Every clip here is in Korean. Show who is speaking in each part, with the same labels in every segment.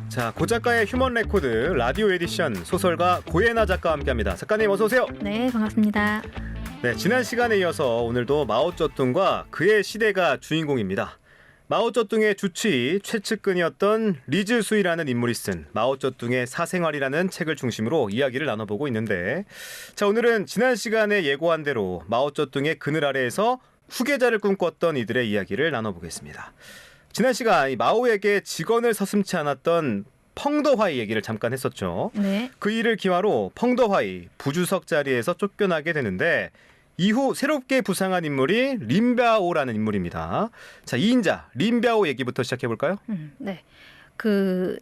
Speaker 1: 자, 고작가의 휴먼 레코드 라디오 에디션 소설가 고예나 작가와 함께합니다. 작가님 어서 오세요.
Speaker 2: 네, 반갑습니다.
Speaker 1: 네, 지난 시간에 이어서 오늘도 마오쩌둥과 그의 시대가 주인공입니다. 마오쩌둥의 주치의 최측근이었던 리즈수이라는 인물이 쓴 마오쩌둥의 사생활이라는 책을 중심으로 이야기를 나눠보고 있는데, 자, 오늘은 지난 시간에 예고한 대로 마오쩌둥의 그늘 아래에서 후계자를 꿈꿨던 이들의 이야기를 나눠보겠습니다. 지난 시간 마오에게 직언을 서슴지 않았던 펑더화이 얘기를 잠깐 했었죠.
Speaker 2: 네.
Speaker 1: 그 일을 기화로 펑더화이 부주석 자리에서 쫓겨나게 되는데, 이후 새롭게 부상한 인물이 린벼오라는 인물입니다. 자, 2인자 린벼오 얘기부터 시작해볼까요?
Speaker 2: 네.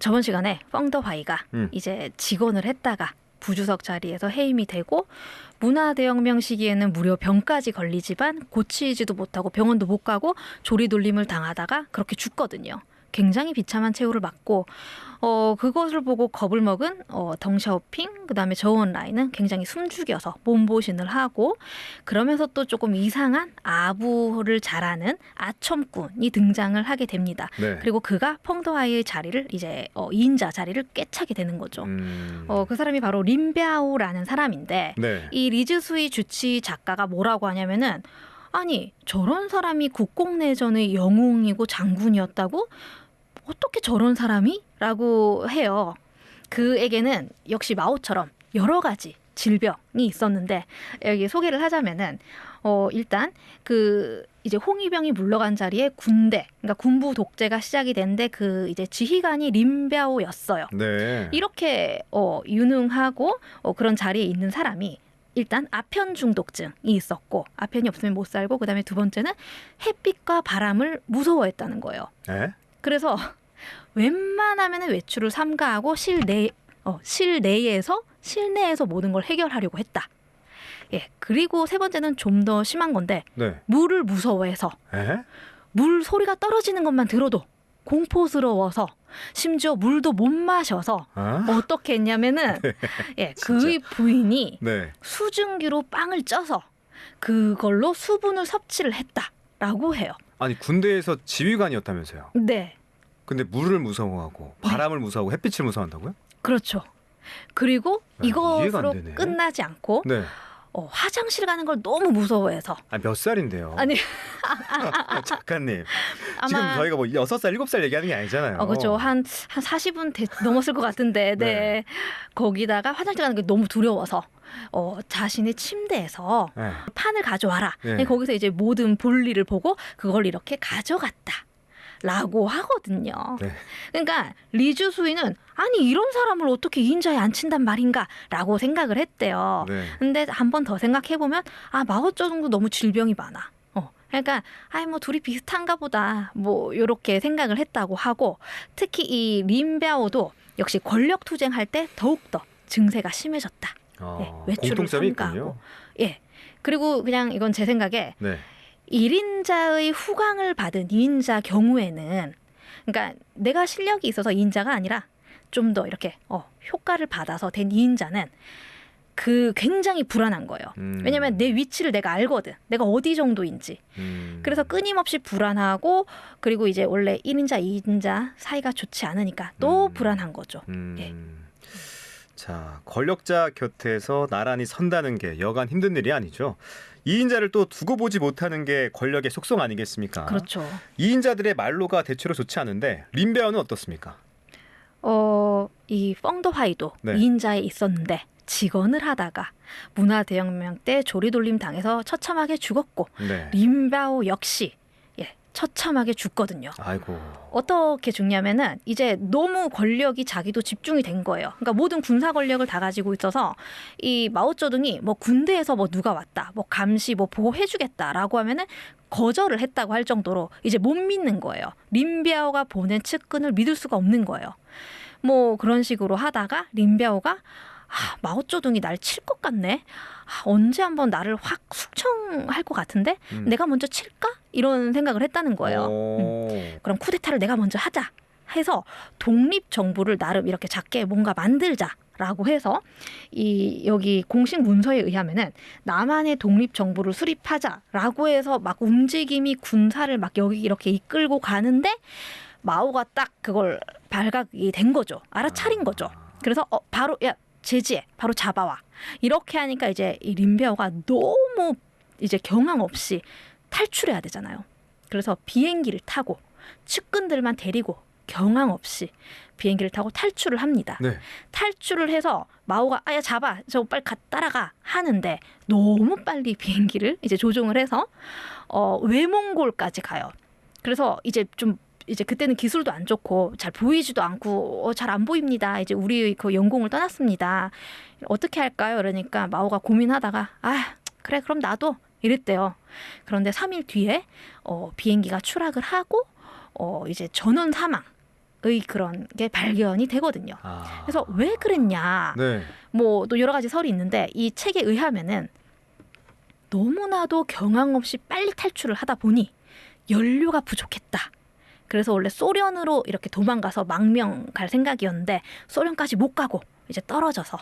Speaker 2: 저번 시간에 펑더화이가 이제 직원을 했다가 부주석 자리에서 해임이 되고 문화대혁명 시기에는 무려 병까지 걸리지만 고치지도 못하고 병원도 못 가고 조리돌림을 당하다가 그렇게 죽거든요. 굉장히 비참한 최후를 맞고 그것을 보고 겁을 먹은 덩샤오핑 그다음에 저우언라이는 굉장히 숨죽여서 몸보신을 하고, 그러면서 또 조금 이상한 아부를 잘하는 아첨꾼이 등장을 하게 됩니다.
Speaker 1: 네.
Speaker 2: 그리고 그가 펑더화이의 자리를 이제 2인자 자리를 꿰차게 되는 거죠. 그 사람이 바로 린벼오라는 사람인데,
Speaker 1: 네.
Speaker 2: 이 리즈수이 주치 작가가 뭐라고 하냐면은, 아니 저런 사람이 국공내전의 영웅이고 장군이었다고? 어떻게 저런 사람이? 라고 해요. 그에게는 역시 마오처럼 여러 가지 질병이 있었는데, 여기 소개를 하자면은 일단 이제 홍위병이 물러간 자리에 군대, 그러니까 군부 독재가 시작이 됐는데 그 이제 지휘관이 린벼오였어요.
Speaker 1: 네.
Speaker 2: 이렇게 유능하고 그런 자리에 있는 사람이 일단 아편 중독증이 있었고, 아편이 없으면 못 살고, 그다음에 두 번째는 햇빛과 바람을 무서워했다는 거예요.
Speaker 1: 네?
Speaker 2: 그래서 웬만하면 외출을 삼가하고 실내에서 모든 걸 해결하려고 했다. 예, 그리고 세 번째는 좀 더 심한 건데,
Speaker 1: 네.
Speaker 2: 물을 무서워해서
Speaker 1: 에?
Speaker 2: 물 소리가 떨어지는 것만 들어도 공포스러워서 심지어 물도 못 마셔서 어떻게 했냐면은 예, 그의 부인이
Speaker 1: 네.
Speaker 2: 수증기로 빵을 쪄서 그걸로 수분을 섭취를 했다라고 해요.
Speaker 1: 아니, 군대에서 지휘관이었다면서요.
Speaker 2: 네.
Speaker 1: 근데 물을 무서워하고 바람을 무서워하고 햇빛을 무서워한다고요?
Speaker 2: 그렇죠. 그리고
Speaker 1: 이해가
Speaker 2: 이것으로
Speaker 1: 안 되네.
Speaker 2: 끝나지 않고
Speaker 1: 네.
Speaker 2: 화장실 가는 걸 너무 무서워해서.
Speaker 1: 몇 살인데요?
Speaker 2: 아니
Speaker 1: 작가님.
Speaker 2: 아마
Speaker 1: 지금 저희가 뭐 6살, 7살 얘기하는 게 아니잖아요.
Speaker 2: 그렇죠. 한 40은 넘었을 것 같은데, 네.
Speaker 1: 네.
Speaker 2: 거기다가 화장실 가는 게 너무 두려워서 자신의 침대에서
Speaker 1: 네.
Speaker 2: 판을 가져와라.
Speaker 1: 네.
Speaker 2: 거기서 이제 모든 볼일을 보고 그걸 이렇게 가져갔다. 라고 하거든요.
Speaker 1: 네.
Speaker 2: 그러니까 리즈수이는 아니 이런 사람을 어떻게 2인자에 앉힌단 말인가 라고 생각을 했대요.
Speaker 1: 네.
Speaker 2: 근데 한 번 더 생각해보면 마오쩌둥도 너무 질병이 많아. 그러니까 뭐 둘이 비슷한가 보다 뭐 요렇게 생각을 했다고 하고, 특히 이 린벼오도 역시 권력 투쟁할 때 더욱더 증세가 심해졌다. 예, 외출을
Speaker 1: 공통점이
Speaker 2: 삼가하고.
Speaker 1: 있군요.
Speaker 2: 예. 그리고 그냥 이건 제 생각에
Speaker 1: 네.
Speaker 2: 1인자의 후광을 받은 2인자 경우에는, 그러니까 내가 실력이 있어서 2인자가 아니라 좀 더 이렇게 효과를 받아서 된 2인자는 굉장히 불안한 거예요. 왜냐면 내 위치를 내가 알거든. 내가 어디 정도인지. 그래서 끊임없이 불안하고, 그리고 이제 원래 1인자, 2인자 사이가 좋지 않으니까 또 불안한 거죠. 예.
Speaker 1: 자, 권력자 곁에서 나란히 선다는 게 여간 힘든 일이 아니죠. 2인자를 또 두고 보지 못하는 게 권력의 속성 아니겠습니까?
Speaker 2: 그렇죠.
Speaker 1: 2인자들의 말로가 대체로 좋지 않은데 린벼오는 어떻습니까?
Speaker 2: 이 펑더화이도
Speaker 1: 네.
Speaker 2: 2인자에 있었는데 직언을 하다가 문화대혁명 때 조리돌림 당해서 처참하게 죽었고,
Speaker 1: 네.
Speaker 2: 린벼오 역시 처참하게 죽거든요.
Speaker 1: 아이고.
Speaker 2: 어떻게 죽냐면은 이제 너무 권력이 자기도 집중이 된 거예요. 그러니까 모든 군사 권력을 다 가지고 있어서 이 마오쩌둥이 뭐 군대에서 뭐 누가 왔다, 뭐 감시 뭐 보호해주겠다라고 하면은 거절을 했다고 할 정도로 이제 못 믿는 거예요. 린벼오가 보낸 측근을 믿을 수가 없는 거예요. 뭐 그런 식으로 하다가 린벼오가 마오쩌둥이 날 칠 것 같네. 언제 한번 나를 확 숙청할 것 같은데 내가 먼저 칠까? 이런 생각을 했다는 거예요. 그럼 쿠데타를 내가 먼저 하자 해서 독립정부를 나름 이렇게 작게 뭔가 만들자라고 해서 여기 공식 문서에 의하면은 남한의 독립정부를 수립하자라고 해서 막 움직임이 군사를 막 여기 이렇게 이끌고 가는데 마오가 딱 그걸 발각이 된 거죠. 알아차린 거죠. 그래서 바로 야 제지해, 바로 잡아와. 이렇게 하니까 이제 이 린비아오가 너무 이제 경황 없이 탈출해야 되잖아요. 그래서 비행기를 타고 측근들만 데리고 경황 없이 비행기를 타고 탈출을 합니다.
Speaker 1: 네.
Speaker 2: 탈출을 해서 마오가 아야 잡아 저 빨리 따라가 하는데 너무 빨리 비행기를 이제 조종을 해서 외몽골까지 가요. 그래서 이제 그때는 기술도 안 좋고 잘 보이지도 않고 잘 안 보입니다. 이제 우리 그 영공을 떠났습니다. 어떻게 할까요? 그러니까 마오가 고민하다가 그래 그럼 나도 이랬대요. 그런데 3일 뒤에 비행기가 추락을 하고 이제 전원 사망의 그런 게 발견이 되거든요. 그래서 왜 그랬냐?
Speaker 1: 네.
Speaker 2: 뭐 또 여러 가지 설이 있는데 이 책에 의하면은 너무나도 경황 없이 빨리 탈출을 하다 보니 연료가 부족했다. 그래서 원래 소련으로 이렇게 도망가서 망명 갈 생각이었는데 소련까지 못 가고 이제 떨어져서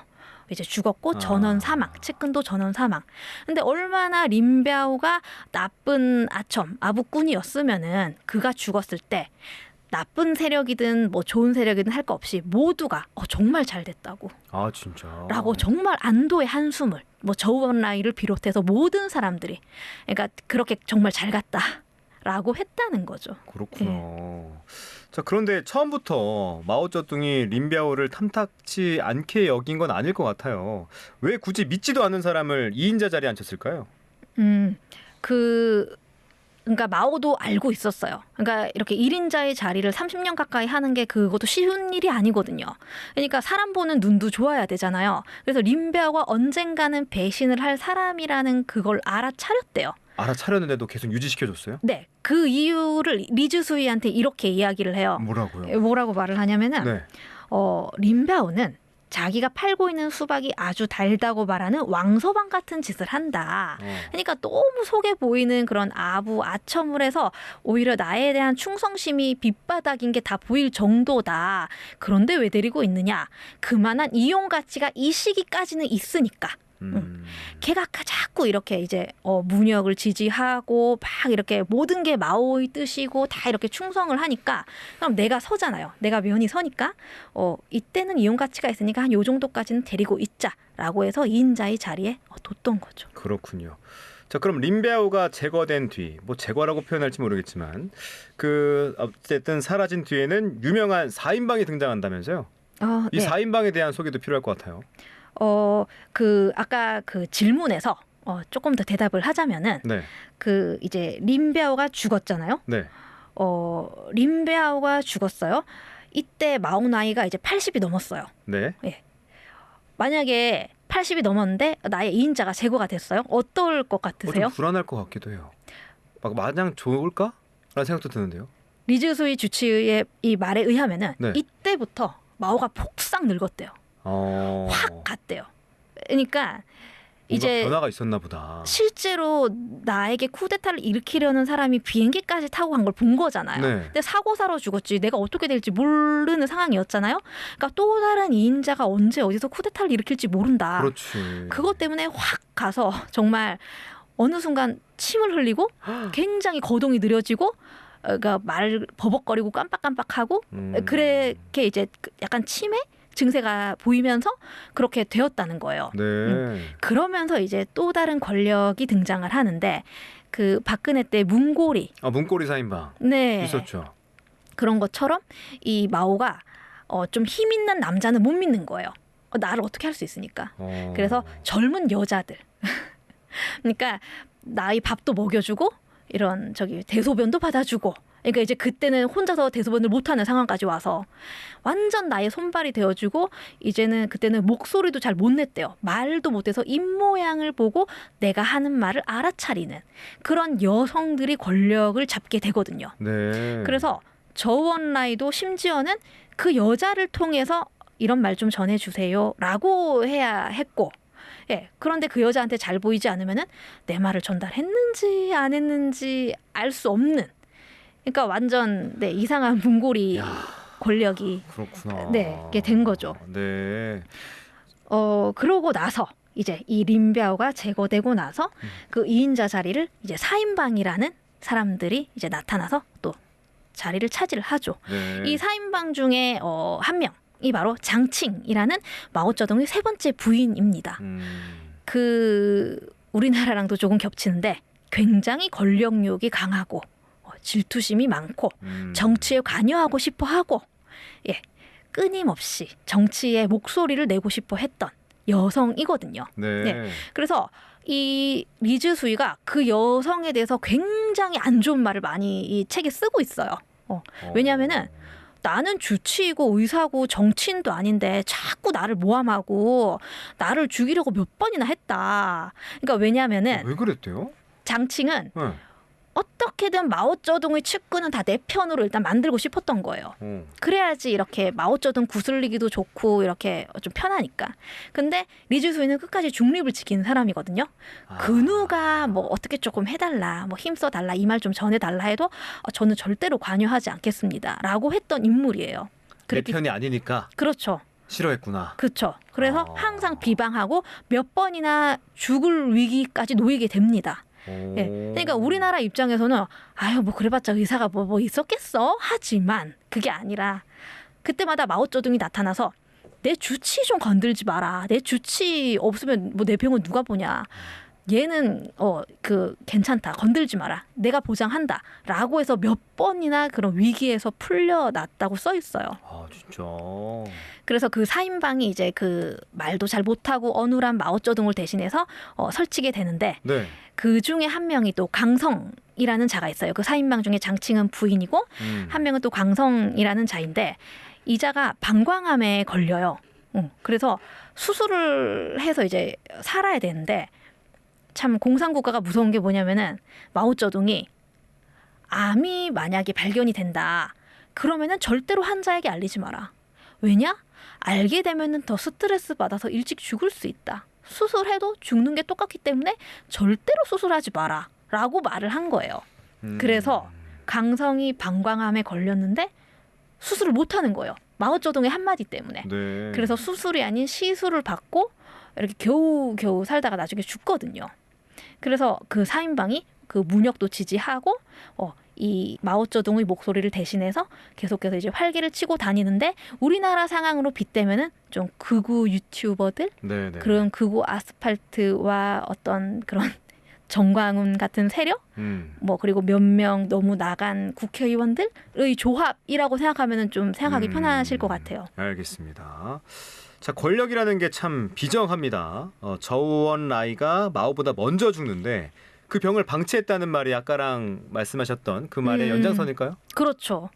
Speaker 2: 이제 죽었고 전원 사망, 측근도 전원 사망. 근데 얼마나 린비아오가 나쁜 아부꾼이었으면은 그가 죽었을 때 나쁜 세력이든 뭐 좋은 세력이든 할 거 없이 모두가 정말 잘 됐다고.
Speaker 1: 진짜.
Speaker 2: 라고 정말 안도의 한숨을 뭐 저우원라이를 비롯해서 모든 사람들이 그러니까 그렇게 정말 잘 갔다. 라고 했다는 거죠.
Speaker 1: 그렇구나. 자, 그런데 처음부터 마오쩌둥이 린비아오를 탐탁치 않게 여긴 건 아닐 것 같아요. 왜 굳이 믿지도 않는 사람을 2인자 자리에 앉혔을까요?
Speaker 2: 그러니까 마오도 알고 있었어요. 그러니까 이렇게 1인자의 자리를 30년 가까이 하는 게 그것도 쉬운 일이 아니거든요. 그러니까 사람 보는 눈도 좋아야 되잖아요. 그래서 린비아오가 언젠가는 배신을 할 사람이라는 그걸 알아차렸대요.
Speaker 1: 알아차렸는데도 계속 유지시켜줬어요?
Speaker 2: 네. 그 이유를 리즈수이한테 이렇게 이야기를 해요.
Speaker 1: 뭐라고요?
Speaker 2: 뭐라고 말을 하냐면은
Speaker 1: 네.
Speaker 2: 린비아오는 자기가 팔고 있는 수박이 아주 달다고 말하는 왕서방 같은 짓을 한다. 그러니까 너무 속에 보이는 그런 아첨을 해서 오히려 나에 대한 충성심이 밑바닥인 게 다 보일 정도다. 그런데 왜 데리고 있느냐? 그만한 이용 가치가 이 시기까지는 있으니까. 걔가 자꾸 이렇게 이제 문역을 지지하고 막 이렇게 모든 게 마오의 뜻이고 다 이렇게 충성을 하니까 그럼 내가 서잖아요. 내가 면이 서니까 이때는 이용 가치가 있으니까 한 요 정도까지는 데리고 있자라고 해서 2인자의 자리에 뒀던 거죠.
Speaker 1: 그렇군요. 자, 그럼 린비아오가 제거된 뒤, 뭐 제거라고 표현할지 모르겠지만 어쨌든 사라진 뒤에는 유명한 4인방이 등장한다면서요? 이
Speaker 2: 네.
Speaker 1: 4인방에 대한 소개도 필요할 것 같아요.
Speaker 2: 아까 그 질문에서 조금 더 대답을 하자면은
Speaker 1: 네.
Speaker 2: 그 이제 린비아오가 죽었잖아요.
Speaker 1: 네.
Speaker 2: 린비아오가 죽었어요. 이때 마오 나이가 이제 80이 넘었어요.
Speaker 1: 네.
Speaker 2: 만약에 80이 넘었는데 나의 2인자가 제거가 됐어요. 어떨 것 같으세요?
Speaker 1: 좀 불안할 것 같기도 해요. 막 마냥 좋을까? 라는 생각도 드는데요.
Speaker 2: 리즈수이 주치의 이 말에 의하면은
Speaker 1: 네.
Speaker 2: 이때부터 마오가 폭삭 늙었대요. 확 갔대요. 그러니까 이제
Speaker 1: 변화가 있었나 보다.
Speaker 2: 실제로 나에게 쿠데타를 일으키려는 사람이 비행기까지 타고 간 걸 본 거잖아요.
Speaker 1: 네.
Speaker 2: 근데 사고사로 죽었지 내가 어떻게 될지 모르는 상황이었잖아요. 그러니까 또 다른 2인자가 언제 어디서 쿠데타를 일으킬지 모른다.
Speaker 1: 그렇지.
Speaker 2: 그것 때문에 확 가서 정말 어느 순간 침을 흘리고 굉장히 거동이 느려지고 그러니까 말 버벅거리고 깜빡깜빡하고 그렇게 이제 약간 치매 증세가 보이면서 그렇게 되었다는 거예요.
Speaker 1: 네.
Speaker 2: 그러면서 이제 또 다른 권력이 등장을 하는데 그 박근혜 때 문고리.
Speaker 1: 문고리 4인방.
Speaker 2: 네.
Speaker 1: 있었죠.
Speaker 2: 그런 것처럼 이 마오가 좀 힘 있는 남자는 못 믿는 거예요. 나를 어떻게 할 수 있으니까. 그래서 젊은 여자들. 그러니까 나의 밥도 먹여주고 이런 대소변도 받아주고. 그러니까 이제 그때는 혼자서 대소변을 못하는 상황까지 와서 완전 나의 손발이 되어주고 이제는 그때는 목소리도 잘 못 냈대요. 말도 못해서 입모양을 보고 내가 하는 말을 알아차리는 그런 여성들이 권력을 잡게 되거든요.
Speaker 1: 네.
Speaker 2: 그래서 저원라이도 심지어는 그 여자를 통해서 이런 말 좀 전해주세요라고 해야 했고 그런데 그 여자한테 잘 보이지 않으면은 내 말을 전달했는지 안 했는지 알 수 없는 그러니까 완전 이상한 문고리 권력이
Speaker 1: 그렇구나.
Speaker 2: 이게 된 거죠.
Speaker 1: 네.
Speaker 2: 그러고 나서 이제 이 린비아오가 제거되고 나서 그 2인자 자리를 이제 4인방이라는 사람들이 이제 나타나서 또 자리를 차지하죠.
Speaker 1: 네.
Speaker 2: 이 4인방 중에 한 명이 바로 장칭이라는 마오쩌둥의 세 번째 부인입니다. 그 우리나라랑도 조금 겹치는데 굉장히 권력욕이 강하고 질투심이 많고 정치에 관여하고 싶어 하고 예, 끊임없이 정치에 목소리를 내고 싶어 했던 여성이거든요.
Speaker 1: 네.
Speaker 2: 네. 그래서 이 리즈수이가 그 여성에 대해서 굉장히 안 좋은 말을 많이 이 책에 쓰고 있어요. 왜냐하면은 나는 주치의고 의사고 정치인도 아닌데 자꾸 나를 모함하고 나를 죽이려고 몇 번이나 했다. 그러니까 왜냐하면은
Speaker 1: 왜 그랬대요?
Speaker 2: 장칭은
Speaker 1: 네.
Speaker 2: 어떻게든 마오쩌둥의 측근은 다 내 편으로 일단 만들고 싶었던 거예요. 그래야지 이렇게 마오쩌둥 구슬리기도 좋고 이렇게 좀 편하니까. 근데 리즈수이는 끝까지 중립을 지키는 사람이거든요. 그 누가 뭐 어떻게 조금 해달라, 뭐 힘써달라 이 말 좀 전해달라 해도 저는 절대로 관여하지 않겠습니다라고 했던 인물이에요.
Speaker 1: 내 편이 아니니까
Speaker 2: 그렇죠.
Speaker 1: 싫어했구나.
Speaker 2: 그렇죠. 그래서 항상 비방하고 몇 번이나 죽을 위기까지 놓이게 됩니다. 예. 그러니까 우리나라 입장에서는 아유 뭐 그래봤자 의사가 뭐 있었겠어 하지만 그게 아니라 그때마다 마오쩌둥이 나타나서 내 주치 좀 건들지 마라. 내 주치 없으면 뭐 내 병은 누가 보냐. 얘는 그 괜찮다. 건들지 마라. 내가 보장한다라고 해서 몇 번이나 그런 위기에서 풀려났다고 써 있어요.
Speaker 1: 아 진짜.
Speaker 2: 그래서 그 4인방이 이제 그 말도 잘 못하고 어눌한 마오쩌둥을 대신해서 설치게 되는데
Speaker 1: 네.
Speaker 2: 그 중에 한 명이 또 강성이라는 자가 있어요. 그 4인방 중에 장칭은 부인이고 한 명은 또 강성이라는 자인데 이 자가 방광암에 걸려요. 그래서 수술을 해서 이제 살아야 되는데 참 공산국가가 무서운 게 뭐냐면은 마오쩌둥이 암이 만약에 발견이 된다. 그러면은 절대로 환자에게 알리지 마라. 왜냐? 알게 되면은 더 스트레스 받아서 일찍 죽을 수 있다. 수술해도 죽는 게 똑같기 때문에 절대로 수술하지 마라. 라고 말을 한 거예요. 그래서 강성이 방광암에 걸렸는데 수술을 못 하는 거예요. 마오쩌둥의 한마디 때문에.
Speaker 1: 네.
Speaker 2: 그래서 수술이 아닌 시술을 받고 이렇게 겨우겨우 살다가 나중에 죽거든요. 그래서 그 4인방이 그 문역도 지지하고 이 마오쩌둥의 목소리를 대신해서 계속해서 이제 활기를 치고 다니는데 우리나라 상황으로 빗대면은 좀 극우 유튜버들
Speaker 1: 네네.
Speaker 2: 그런 극우 아스팔트와 어떤 그런 정광훈 같은 세력 뭐 그리고 몇 명 너무 나간 국회의원들의 조합이라고 생각하면은 좀 생각하기 편하실 것 같아요.
Speaker 1: 알겠습니다. 자, 권력이라는 게 참 비정합니다. 저우원라이가 마오보다 먼저 죽는데 그 병을 방치했다는 말이 아까랑 말씀하셨던 그 말의 연장선일까요?
Speaker 2: 그렇죠.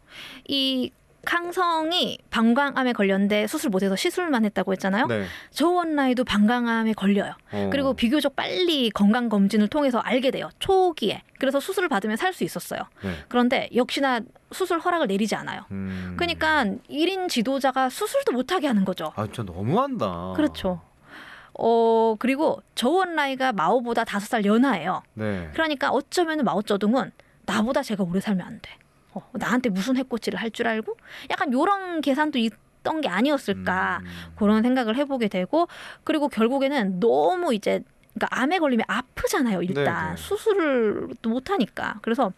Speaker 2: 이 강성이 방광암에 걸렸는데 수술 못해서 시술만 했다고 했잖아요.
Speaker 1: 네.
Speaker 2: 저우원라이도 방광암에 걸려요. 그리고 비교적 빨리 건강검진을 통해서 알게 돼요. 초기에. 그래서 수술을 받으면 살 수 있었어요.
Speaker 1: 네.
Speaker 2: 그런데 역시나 수술 허락을 내리지 않아요. 그러니까 1인 지도자가 수술도 못하게 하는 거죠.
Speaker 1: 아, 진짜 너무한다.
Speaker 2: 그렇죠. 그리고 저우원라이가 마오보다 5살 연하예요.
Speaker 1: 네.
Speaker 2: 그러니까 어쩌면 마오쩌둥은 나보다 제가 오래 살면 안 돼. 나한테 무슨 해코지를 할 줄 알고 약간 이런 계산도 있던 게 아니었을까 그런 생각을 해보게 되고 그리고 결국에는 너무 이제 그러니까 암에 걸리면 아프잖아요. 일단
Speaker 1: 네네.
Speaker 2: 수술을 또 못하니까 그래서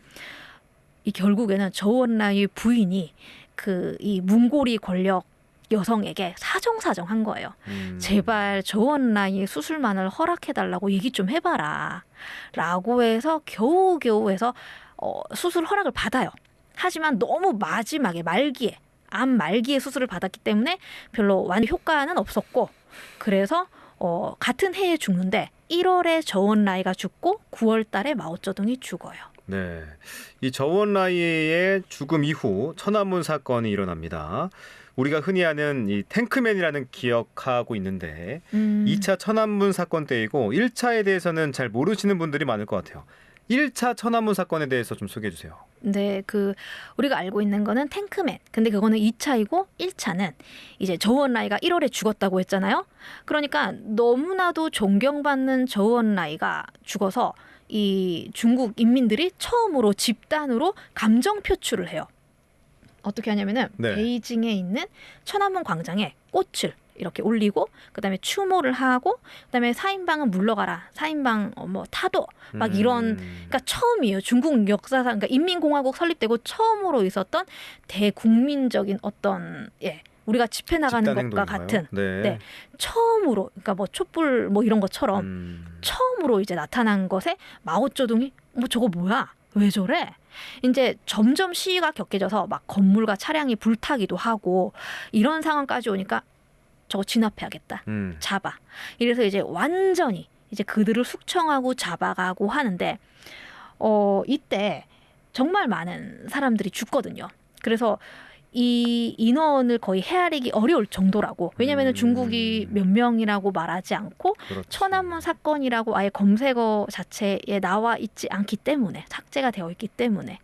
Speaker 2: 이 결국에는 저우원라이 부인이 그 이 문고리 권력 여성에게 사정사정한 거예요. 제발 저우원라이 수술만을 허락해달라고 얘기 좀 해봐라. 라고 해서 겨우겨우 해서 수술 허락을 받아요. 하지만 너무 마지막에 말기에 암 말기에 수술을 받았기 때문에 별로 완전 효과는 없었고 그래서 같은 해에 죽는데 1월에 저우원라이가 죽고 9월 달에 마오쩌둥이 죽어요.
Speaker 1: 네. 이 저우원라이의 죽음 이후 천안문 사건이 일어납니다. 우리가 흔히 아는 이 탱크맨이라는 기억하고 있는데 2차 천안문 사건 때이고 1차에 대해서는 잘 모르시는 분들이 많을 것 같아요. 1차 천안문 사건에 대해서 좀 소개해 주세요.
Speaker 2: 네, 우리가 알고 있는 거는 탱크맨. 근데 그거는 2차이고 1차는 이제 저우원라이가 1월에 죽었다고 했잖아요. 그러니까 너무나도 존경받는 저우원라이가 죽어서 이 중국 인민들이 처음으로 집단으로 감정 표출을 해요. 어떻게 하냐면은
Speaker 1: 네.
Speaker 2: 베이징에 있는 천안문 광장에 꽃을 이렇게 올리고 그다음에 추모를 하고 그다음에 사인방은 물러가라. 사인방 뭐 타도 막 이런 그러니까 처음이에요. 중국 역사상 그러니까 인민공화국 설립되고 처음으로 있었던 대국민적인 어떤 우리가 집회 나가는
Speaker 1: 집단
Speaker 2: 것과
Speaker 1: 행동인가요?
Speaker 2: 같은
Speaker 1: 네.
Speaker 2: 처음으로 그러니까 뭐 촛불 뭐 이런 것처럼 처음으로 이제 나타난 것에 마오쩌둥이 뭐 저거 뭐야? 왜 저래? 이제 점점 시위가 격해져서 막 건물과 차량이 불타기도 하고 이런 상황까지 오니까 저거 진압해야겠다. 잡아. 이래서 이제 완전히 이제 그들을 숙청하고 잡아가고 하는데 이때 정말 많은 사람들이 죽거든요. 그래서 이 인원을 거의 헤아리기 어려울 정도라고. 왜냐하면 중국이 몇 명이라고 말하지 않고
Speaker 1: 그렇지.
Speaker 2: 천안문 사건이라고 아예 검색어 자체에 나와 있지 않기 때문에 삭제가 되어 있기 때문에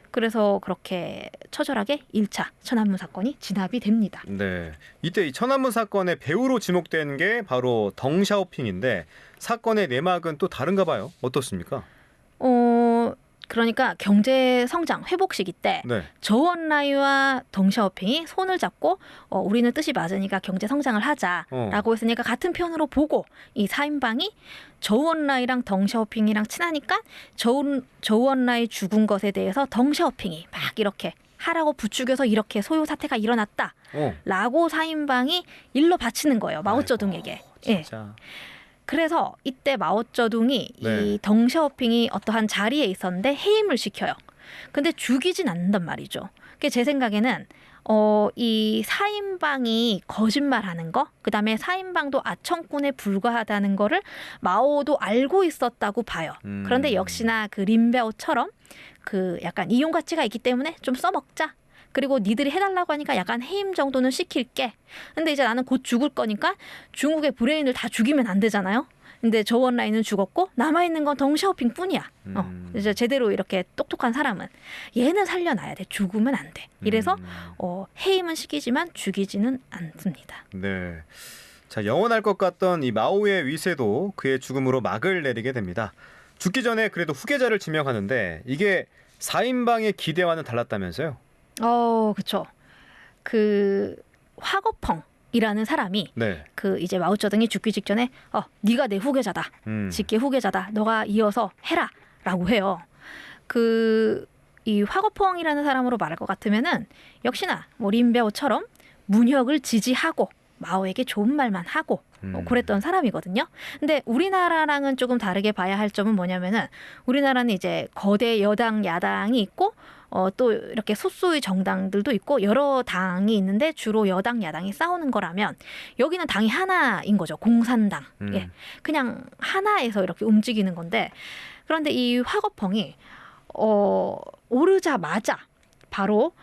Speaker 2: 그래서 그렇게 처절하게 1차 천안문 사건이 진압이 됩니다.
Speaker 1: 네. 이때 이 천안문 사건의 배우로 지목된 게 바로 덩샤오핑인데 사건의 내막은 또 다른가 봐요. 어떻습니까?
Speaker 2: 그러니까 경제 성장 회복 시기 때
Speaker 1: 네.
Speaker 2: 저원라이와 덩샤오핑이 손을 잡고 우리는 뜻이 맞으니까 경제 성장을 하자라고 했으니까 같은 편으로 보고 이 사인방이 저원라이랑 덩샤오핑이랑 친하니까 저원라이 죽은 것에 대해서 덩샤오핑이 막 이렇게 하라고 부추겨서 이렇게 소요 사태가 일어났다라고 사인방이 일러 바치는 거예요. 마오쩌둥에게.
Speaker 1: 진짜.
Speaker 2: 그래서 이때 마오쩌둥이
Speaker 1: 네.
Speaker 2: 이 덩샤오핑이 어떠한 자리에 있었는데 해임을 시켜요. 근데 죽이진 않는단 말이죠. 그게 제 생각에는 이 사인방이 거짓말하는 거, 그다음에 사인방도 아청꾼에 불과하다는 거를 마오도 알고 있었다고 봐요. 그런데 역시나 그 린베오처럼 그 약간 이용 가치가 있기 때문에 좀 써먹자. 그리고 니들이 해달라고 하니까 약간 해임 정도는 시킬게. 근데 이제 나는 곧 죽을 거니까 중국의 브레인을 다 죽이면 안 되잖아요. 근데 저원라인은 죽었고 남아있는 건 덩샤오핑 뿐이야. 이제 제대로 이렇게 똑똑한 사람은 얘는 살려놔야 돼. 죽으면 안 돼. 이래서 해임은 시키지만 죽이지는 않습니다.
Speaker 1: 네. 자, 영원할 것 같던 이 마오의 위세도 그의 죽음으로 막을 내리게 됩니다. 죽기 전에 그래도 후계자를 지명하는데 이게 사인방의 기대와는 달랐다면서요?
Speaker 2: 그렇죠. 그 화거펑이라는 사람이
Speaker 1: 네.
Speaker 2: 그 이제 마오쩌둥이 죽기 직전에 네가 내 후계자다. 직계 후계자다. 너가 이어서 해라라고 해요. 그 이 화거펑이라는 사람으로 말할 것 같으면은 역시나 뭐 린베오처럼 문혁을 지지하고 마오에게 좋은 말만 하고 그랬던 사람이거든요. 근데 우리나라랑은 조금 다르게 봐야 할 점은 뭐냐면은 우리나라는 이제 거대 여당 야당이 있고 또 이렇게 소수의 정당들도 있고 여러 당이 있는데 주로 여당 야당이 싸우는 거라면 여기는 당이 하나인 거죠. 공산당. 예. 그냥 하나에서 이렇게 움직이는 건데 그런데 이 화거펑이 오르자마자 바로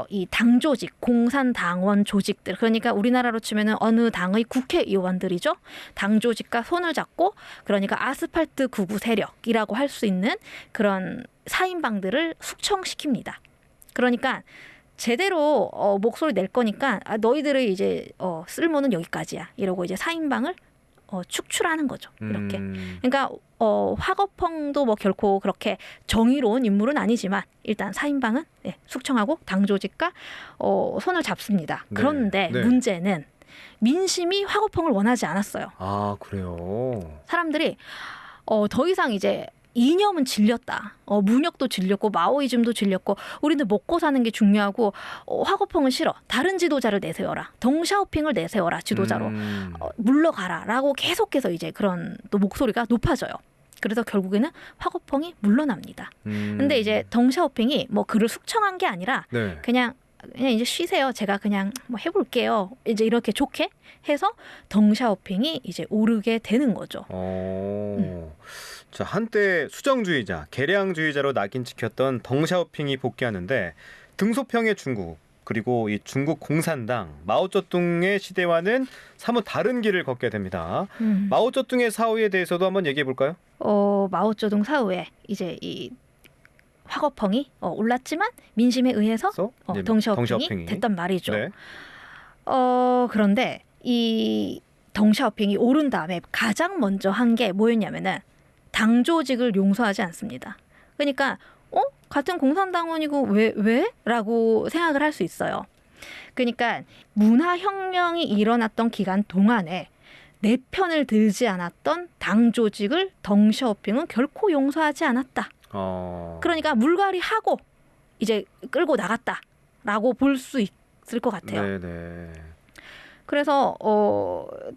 Speaker 2: 이 당 조직, 공산당원 조직들 그러니까 우리나라로 치면은 어느 당의 국회의원들이죠. 당 조직과 손을 잡고 그러니까 아스팔트 구구 세력이라고 할 수 있는 그런 사인방들을 숙청시킵니다. 그러니까 제대로 목소리 낼 거니까 너희들의 이제 쓸모는 여기까지야. 이러고 이제 사인방을 축출하는 거죠. 이렇게. 그러니까 화거펑도 뭐 결코 그렇게 정의로운 인물은 아니지만 일단 사인방은 숙청하고 당 조직과 손을 잡습니다. 그런데
Speaker 1: 네.
Speaker 2: 문제는 민심이 화거펑을 원하지 않았어요.
Speaker 1: 아, 그래요.
Speaker 2: 사람들이 더 이상 이제 이념은 질렸다. 문혁도 질렸고 마오이즘도 질렸고 우리는 먹고 사는 게 중요하고 화거펑은 싫어. 다른 지도자를 내세워라. 덩샤오핑을 내세워라. 지도자로. 물러가라라고 계속해서 이제 그런 또 목소리가 높아져요. 그래서 결국에는 화거펑이 물러납니다. 근데 이제 덩샤오핑이 뭐 그를 숙청한 게 아니라
Speaker 1: 네.
Speaker 2: 그냥 이제 쉬세요. 제가 그냥 뭐 해볼게요. 이제 이렇게 좋게 해서 덩샤오핑이 이제 오르게 되는 거죠.
Speaker 1: 자, 한때 수정주의자, 개량주의자로 낙인 찍혔던 덩샤오핑이 복귀하는데 등소평의 중국 그리고 이 중국 공산당 마오쩌둥의 시대와는 사뭇 다른 길을 걷게 됩니다. 마오쩌둥의 사후에 대해서도 한번 얘기해 볼까요?
Speaker 2: 마오쩌둥 사후에 이제 이 화거펑이 올랐지만 민심에 의해서 덩샤오핑이 됐단 말이죠.
Speaker 1: 네.
Speaker 2: 그런데 이 덩샤오핑이 오른 다음에 가장 먼저 한 게 뭐였냐면은 당 조직을 용서하지 않습니다. 그러니까 같은 공산당원이고 왜? 라고 생각을 할 수 있어요. 그러니까 문화혁명이 일어났던 기간 동안에 내 편을 들지 않았던 당 조직을 덩샤오핑은 결코 용서하지 않았다. 그러니까 물갈이하고 이제 끌고 나갔다라고 볼 수 있을 것 같아요.
Speaker 1: 네네.
Speaker 2: 그래서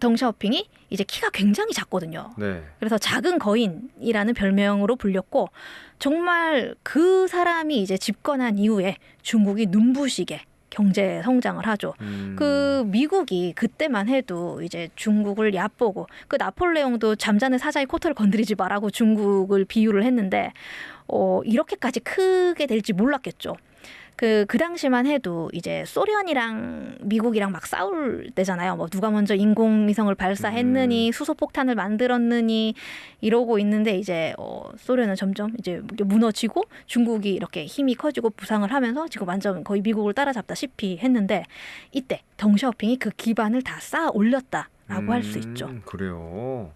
Speaker 2: 덩샤오핑이 이제 키가 굉장히 작거든요.
Speaker 1: 네.
Speaker 2: 그래서 작은 거인이라는 별명으로 불렸고 정말 그 사람이 이제 집권한 이후에 중국이 눈부시게 경제 성장을 하죠. 그 미국이 그때만 해도 이제 중국을 얕보고 그 나폴레옹도 잠자는 사자의 코털을 건드리지 마라고 중국을 비유를 했는데 이렇게까지 크게 될지 몰랐겠죠. 그 당시만 해도 이제 소련이랑 미국이랑 막 싸울 때잖아요. 뭐 누가 먼저 인공위성을 발사했느니 수소폭탄을 만들었느니 이러고 있는데 이제 소련은 점점 이제 무너지고 중국이 이렇게 힘이 커지고 부상을 하면서 지금 완전 거의 미국을 따라잡다시피 했는데 이때 덩샤오핑이 그 기반을 다 쌓아 올렸다라고 할 수 있죠.
Speaker 1: 그래요.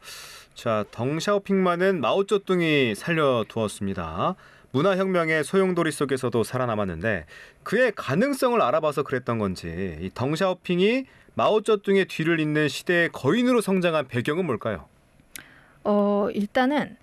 Speaker 1: 자, 덩샤오핑만은 마오쩌둥이 살려두었습니다. 문화혁명의 소용돌이 속에서도 살아남았는데 그의 가능성을 알아봐서 그랬던 건지 이 덩샤오핑이 마오쩌둥의 뒤를 잇는 시대의 거인으로 성장한 배경은 뭘까요?
Speaker 2: 일단은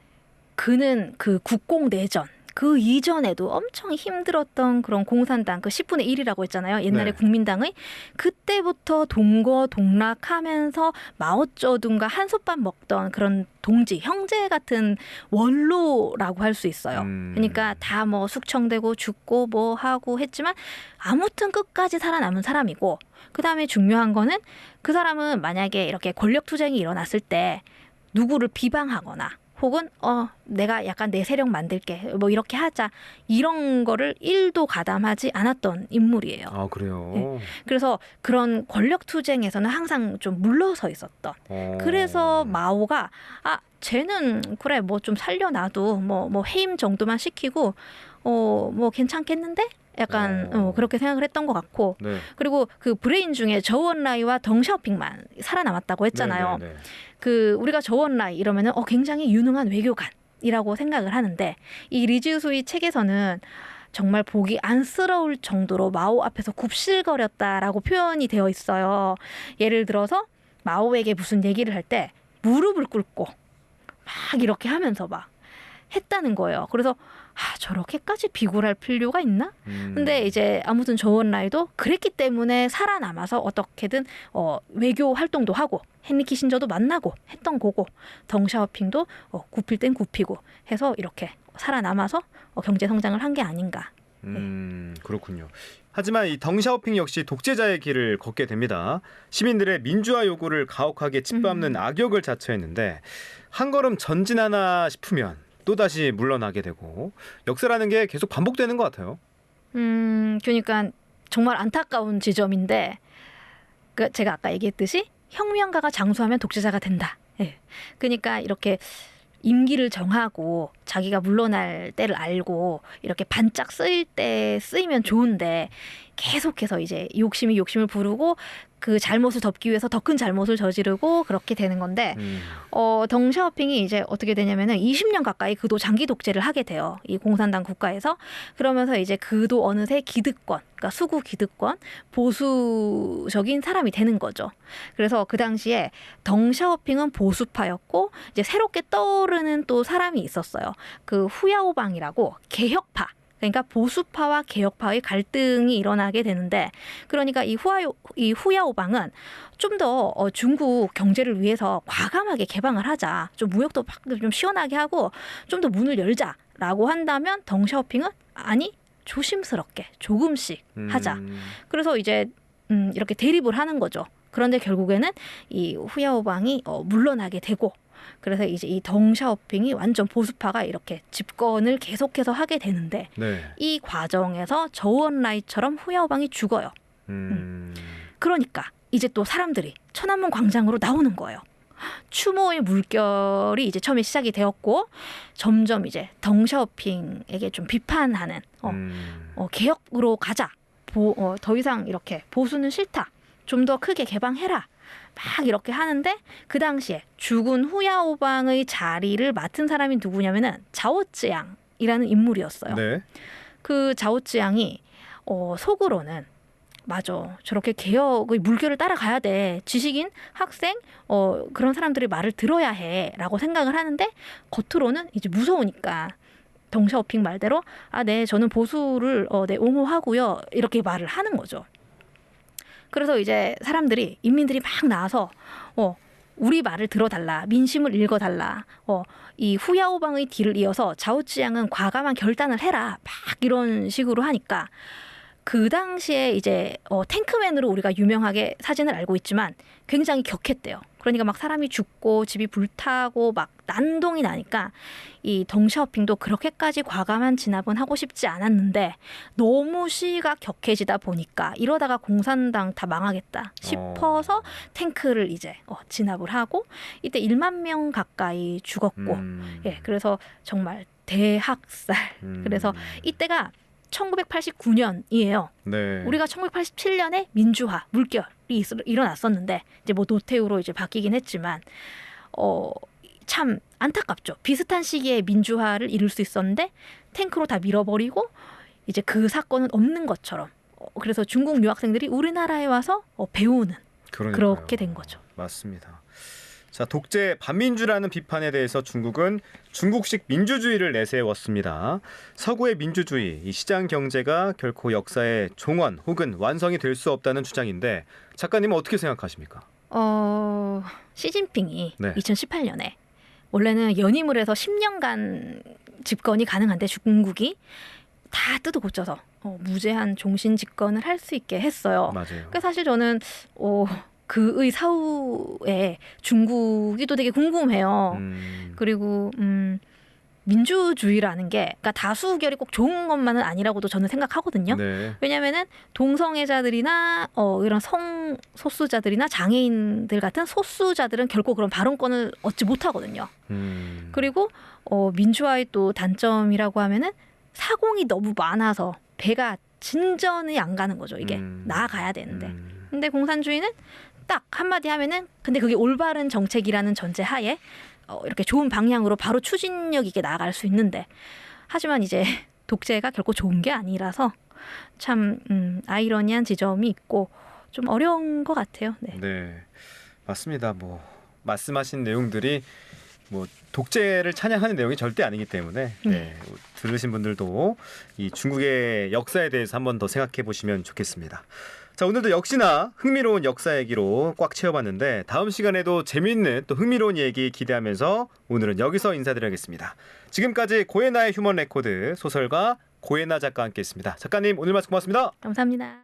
Speaker 2: 그는 그 국공내전 그 이전에도 엄청 힘들었던 그런 공산당 그 10분의 1이라고 했잖아요. 옛날에
Speaker 1: 네.
Speaker 2: 국민당의 그때부터 동거동락하면서 마오쩌둥과 한솥밥 먹던 그런 동지, 형제 같은 원로라고 할 수 있어요. 그러니까 다 뭐 숙청되고 죽고 뭐 하고 했지만 아무튼 끝까지 살아남은 사람이고 그다음에 중요한 거는 그 사람은 만약에 이렇게 권력 투쟁이 일어났을 때 누구를 비방하거나 혹은 내가 약간 내 세력 만들게 뭐 이렇게 하자 이런 거를 1도 가담하지 않았던 인물이에요.
Speaker 1: 아, 그래요?
Speaker 2: 네. 그래서 그런 권력 투쟁에서는 항상 좀 물러서 있었던. 그래서 마오가 쟤는 그래 뭐 좀 살려놔도 뭐 해임 정도만 시키고 뭐 괜찮겠는데? 약간 그렇게 생각을 했던 것 같고
Speaker 1: 네.
Speaker 2: 그리고 그 브레인 중에 저원라이와 덩샤오핑만 살아남았다고 했잖아요.
Speaker 1: 네.
Speaker 2: 그 우리가 저원라이 이러면은 굉장히 유능한 외교관이라고 생각을 하는데 이 리즈수이 책에서는 정말 보기 안쓰러울 정도로 마오 앞에서 굽실거렸다라고 표현이 되어 있어요. 예를 들어서 마오에게 무슨 얘기를 할 때 무릎을 꿇고 막 이렇게 하면서 막 했다는 거예요. 그래서 저렇게까지 비굴할 필요가 있나? 근데 이제 아무튼 저원라이도 그랬기 때문에 살아남아서 어떻게든 외교 활동도 하고 헨리 키신저도 만나고 했던 거고 덩샤오핑도 굽힐 땐 굽히고 해서 이렇게 살아남아서 경제 성장을 한 게 아닌가.
Speaker 1: 그렇군요. 하지만 이 덩샤오핑 역시 독재자의 길을 걷게 됩니다. 시민들의 민주화 요구를 가혹하게 짓밟는 악역을 자처했는데 한 걸음 전진하나 싶으면 또다시 물러나게 되고 역사라는 게 계속 반복되는 것 같아요.
Speaker 2: 그러니까 정말 안타까운 지점인데 제가 아까 얘기했듯이 혁명가가 장수하면 독재자가 된다. 예. 그러니까 이렇게 임기를 정하고 자기가 물러날 때를 알고 이렇게 반짝 쓰일 때 쓰이면 좋은데 계속해서 이제 욕심을 부르고 그 잘못을 덮기 위해서 더 큰 잘못을 저지르고 그렇게 되는 건데 덩샤오핑이 이제 어떻게 되냐면은 20년 가까이 그도 장기 독재를 하게 돼요. 이 공산당 국가에서. 그러면서 이제 그도 어느새 기득권, 그러니까 수구 기득권, 보수적인 사람이 되는 거죠. 그래서 그 당시에 덩샤오핑은 보수파였고 이제 새롭게 떠오르는 또 사람이 있었어요. 그 후야오방이라고 개혁파. 그러니까 보수파와 개혁파의 갈등이 일어나게 되는데 그러니까 이 후야오방은 좀 더 중국 경제를 위해서 과감하게 개방을 하자. 좀 무역도 좀 시원하게 하고 좀 더 문을 열자라고 한다면 덩샤오핑은 아니 조심스럽게 조금씩 하자. 그래서 이제 이렇게 대립을 하는 거죠. 그런데 결국에는 이 후야오방이 물러나게 되고 그래서 이제 이 덩샤오핑이 완전 보수파가 이렇게 집권을 계속해서 하게 되는데
Speaker 1: 네.
Speaker 2: 이 과정에서 저우언라이처럼 후야오방이 죽어요. 그러니까 이제 또 사람들이 천안문 광장으로 나오는 거예요. 추모의 물결이 이제 처음에 시작이 되었고 점점 이제 덩샤오핑에게 좀 비판하는 개혁으로 가자. 더 이상 이렇게 보수는 싫다. 좀 더 크게 개방해라. 막 이렇게 하는데 그 당시에 죽은 후야오방의 자리를 맡은 사람이 누구냐면은 자오쯔양이라는 인물이었어요.
Speaker 1: 네.
Speaker 2: 그 자오쯔양이 속으로는 맞아. 저렇게 개혁의 물결을 따라가야 돼. 지식인, 학생, 그런 사람들의 말을 들어야 해라고 생각을 하는데 겉으로는 이제 무서우니까 덩샤오핑 말대로 네, 저는 보수를 네, 옹호하고요. 이렇게 말을 하는 거죠. 그래서 이제 사람들이 인민들이 막 나와서 우리 말을 들어달라, 민심을 읽어달라, 이 후야오방의 뒤를 이어서 자오찌양은 과감한 결단을 해라, 막 이런 식으로 하니까 그 당시에 이제 탱크맨으로 우리가 유명하게 사진을 알고 있지만 굉장히 격했대요. 그러니까 막 사람이 죽고 집이 불타고 막 난동이 나니까 이 덩샤오핑도 그렇게까지 과감한 진압은 하고 싶지 않았는데 너무 시위가 격해지다 보니까 이러다가 공산당 다 망하겠다 싶어서 탱크를 이제 진압을 하고 이때 1만 명 가까이 죽었고 예, 그래서 정말 대학살. 그래서 이때가 1989년이에요.
Speaker 1: 네.
Speaker 2: 우리가 1987년에 민주화 물결이 일어났었는데 이제 뭐 노태우로 이제 바뀌긴 했지만 참 안타깝죠. 비슷한 시기에 민주화를 이룰 수 있었는데 탱크로 다 밀어버리고 이제 그 사건은 없는 것처럼 그래서 중국 유학생들이 우리나라에 와서 배우는
Speaker 1: 그러니까요.
Speaker 2: 그렇게 된 거죠.
Speaker 1: 맞습니다. 자, 독재 반민주라는 비판에 대해서 중국은 중국식 민주주의를 내세웠습니다. 서구의 민주주의, 이 시장 경제가 결코 역사의 종언 혹은 완성이 될 수 없다는 주장인데 작가님은 어떻게 생각하십니까?
Speaker 2: 시진핑이
Speaker 1: 네.
Speaker 2: 2018년에 원래는 연임을 해서 10년간 집권이 가능한데 중국이 다 뜯어 고쳐서 무제한 종신 집권을 할 수 있게 했어요.
Speaker 1: 맞아요.
Speaker 2: 그러니까 사실 저는 그의 사후에 중국이 또 되게 궁금해요. 그리고 민주주의라는 게 그러니까 다수 의결이 꼭 좋은 것만은 아니라고도 저는 생각하거든요.
Speaker 1: 네.
Speaker 2: 왜냐하면은 동성애자들이나 이런 성소수자들이나 장애인들 같은 소수자들은 결코 그런 발언권을 얻지 못하거든요. 그리고 민주화의 또 단점이라고 하면은 사공이 너무 많아서 배가 진전이 안 가는 거죠. 이게 나아가야 되는데. 근데 공산주의는 딱 한마디 하면은 근데 그게 올바른 정책이라는 전제 하에 이렇게 좋은 방향으로 바로 추진력 있게 나아갈 수 있는데 하지만 이제 독재가 결코 좋은 게 아니라서 참 아이러니한 지점이 있고 좀 어려운 것 같아요. 네.
Speaker 1: 네, 맞습니다. 뭐 말씀하신 내용들이 뭐 독재를 찬양하는 내용이 절대 아니기 때문에 네, 들으신 분들도 이 중국의 역사에 대해서 한번 더 생각해 보시면 좋겠습니다. 자, 오늘도 역시나 흥미로운 역사 얘기로 꽉 채워봤는데 다음 시간에도 재미있는 또 흥미로운 얘기 기대하면서 오늘은 여기서 인사드리겠습니다. 지금까지 고에나의 휴먼 레코드 소설가 고에나 작가와 함께했습니다. 작가님 오늘 말씀 고맙습니다.
Speaker 2: 감사합니다.